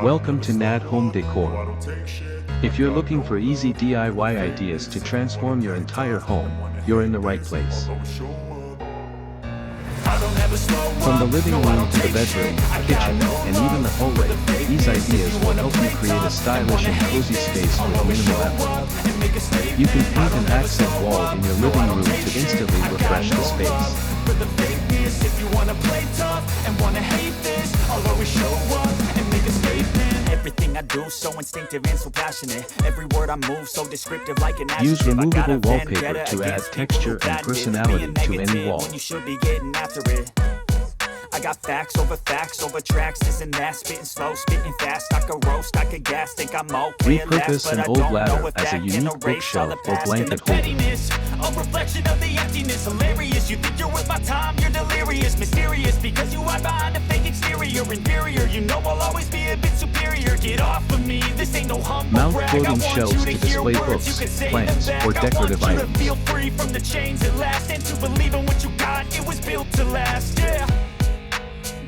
Welcome to NAD Home Decor. If you're looking for easy DIY ideas to transform your entire home, you're in the right place. From the living room to the bedroom, kitchen, and even the hallway, these ideas will help you create a stylish and cozy space with minimal effort. You can paint an accent wall in your living room to instantly refresh the space. If you wanna play tough and wanna hate this, I'll always show up and make a statement. Everything I do so instinctive and so passionate. Every word I move so descriptive like an adjective. Use removable wallpaper to add texture and personality to any wall. You should be getting after it. I got facts over tracks, this and that, spitting slow, spitting fast. I could roast, I could gas, think I'm okay. Repurpose an old ladder as a unique bookshelf or blanket holder. A reflection of the emptiness, hilarious. You think you're worth my time, you're delirious, mysterious, because you hide behind a fake exterior, inferior. You know I'll always be a bit superior. Get off of me, this ain't no humble Mount brag. floating I want shelves you to to display hear words, books, you can say plants, them back. or decorative I want you items. to feel free from the chains at last, and to believe in what you got, it was built to last, yeah.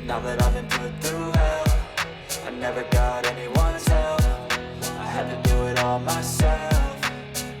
Now that I've been put through hell, I never got anyone's help. I had to do it all myself.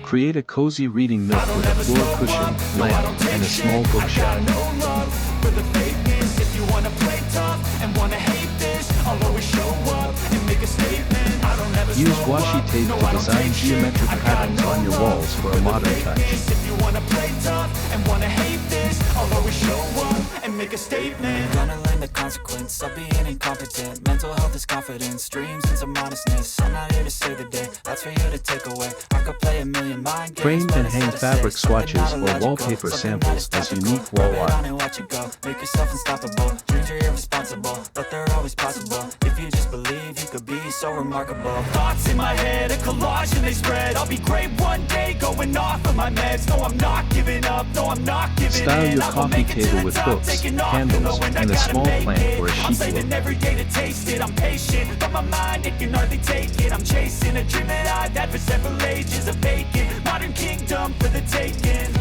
Create a cozy reading nook with a floor cushion, lamp, and a small bookshelf. No love for the fakeness. If you wanna play tough and wanna hate this, I'll always show up and make a statement. I don't ever Use slow washi up. tape No, to I don't design take shit. geometric I got patterns no on your love walls for a modern touch. If you wanna play tough and wanna hate this, I'll always show up and make a statement. Gonna learn the consequence of being incompetent. Mental health is confidence, dreams and some honestness. I'm not here to save the day, that's for you to take away. I could play a million mind games, Frame but and instead hang of say fabric something swatches not or illogical, wallpaper something samples that as is unique topical. wall Lay it on art. and watch it go. Make yourself unstoppable. Dreams are irresponsible, but they're always possible. If you just believe, you could be so remarkable. Thoughts in my head, a collage and they spread. I'll be great one day, going off of my meds. No, I'm not giving up. No, I'm not giving Style in. your I will coffee make it to table the with top, books, taking off, candles, knowing I and a gotta small make plant it. for a I'm chic saving look. every day to taste it. I'm patient, but my mind, it can hardly take it. I'm chasing a dream that I've had for several ages. A vacant modern kingdom for the taking.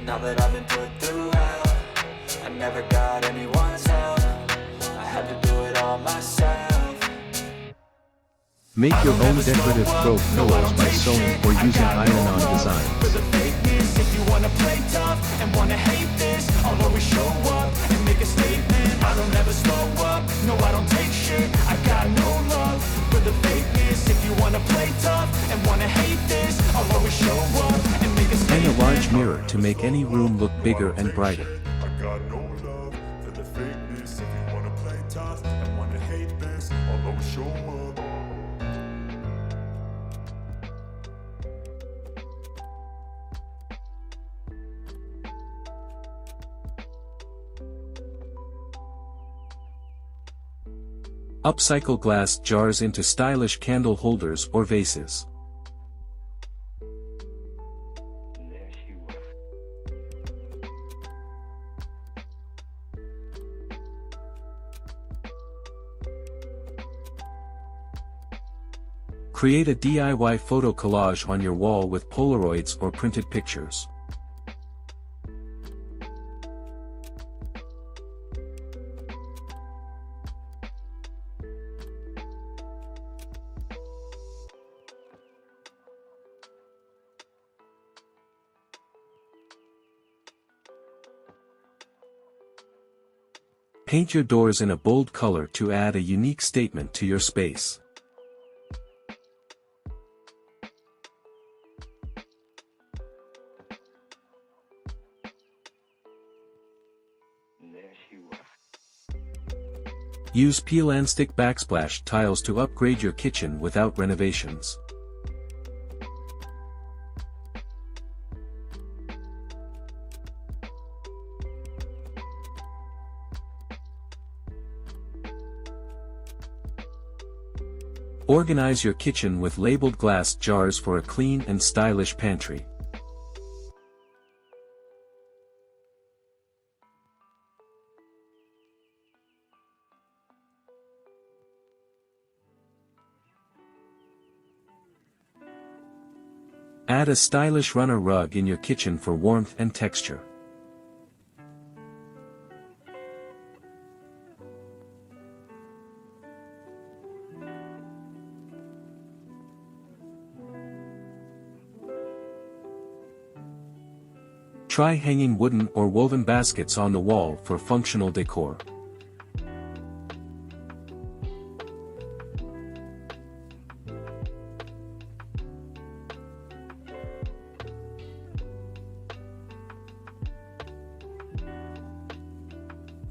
Now that I've been put through hell, I never got anyone's help. I had to do it all myself. Make your own decorative throw pillows by sewing or using iron-on For designs. the fakeness, if you wanna play tough and wanna hate this, I'll always show up and make a statement. I don't ever slow up, no I don't take shit. I got no love for the fakeness. If you wanna play tough and wanna hate this, I'll always show up and make a Hang statement. a large mirror to make any room look bigger and brighter. I got no love for the fakeness. If you wanna play tough and wanna hate this, I'll always show up. Upcycle glass jars into stylish candle holders or vases. Create a DIY photo collage on your wall with Polaroids or printed pictures. Paint your doors in a bold color to add a unique statement to your space. Use peel and stick backsplash tiles to upgrade your kitchen without renovations. Organize your kitchen with labeled glass jars for a clean and stylish pantry. Add a stylish runner rug in your kitchen for warmth and texture. Try hanging wooden or woven baskets on the wall for functional decor.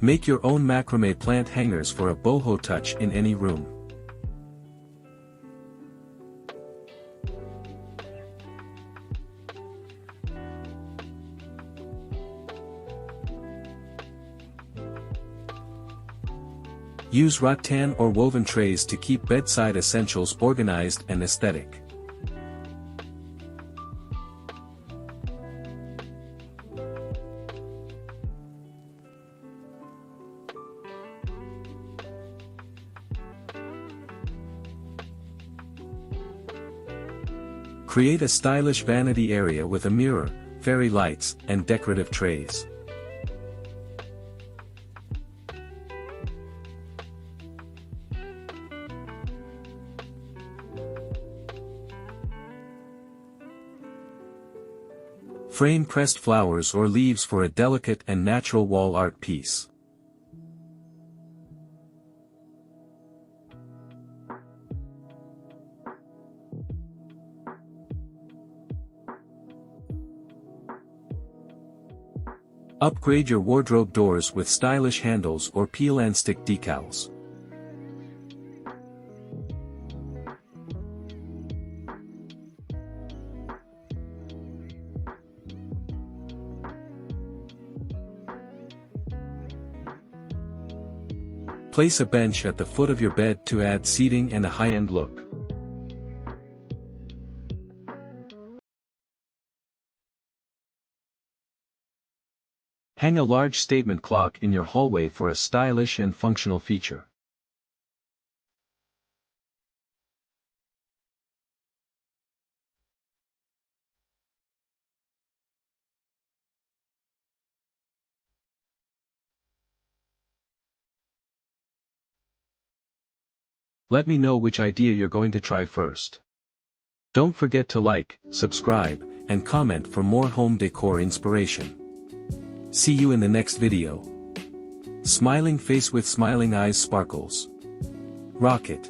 Make your own macrame plant hangers for a boho touch in any room. Use rattan or woven trays to keep bedside essentials organized and aesthetic. Create a stylish vanity area with a mirror, fairy lights, and decorative trays. Frame pressed flowers or leaves for a delicate and natural wall art piece. Upgrade your wardrobe doors with stylish handles or peel and stick decals. Place a bench at the foot of your bed to add seating and a high-end look. Hang a large statement clock in your hallway for a stylish and functional feature. Let me know which idea you're going to try first. Don't forget to like, subscribe, and comment for more home decor inspiration. See you in the next video. Smiling face with smiling eyes sparkles. Rock it.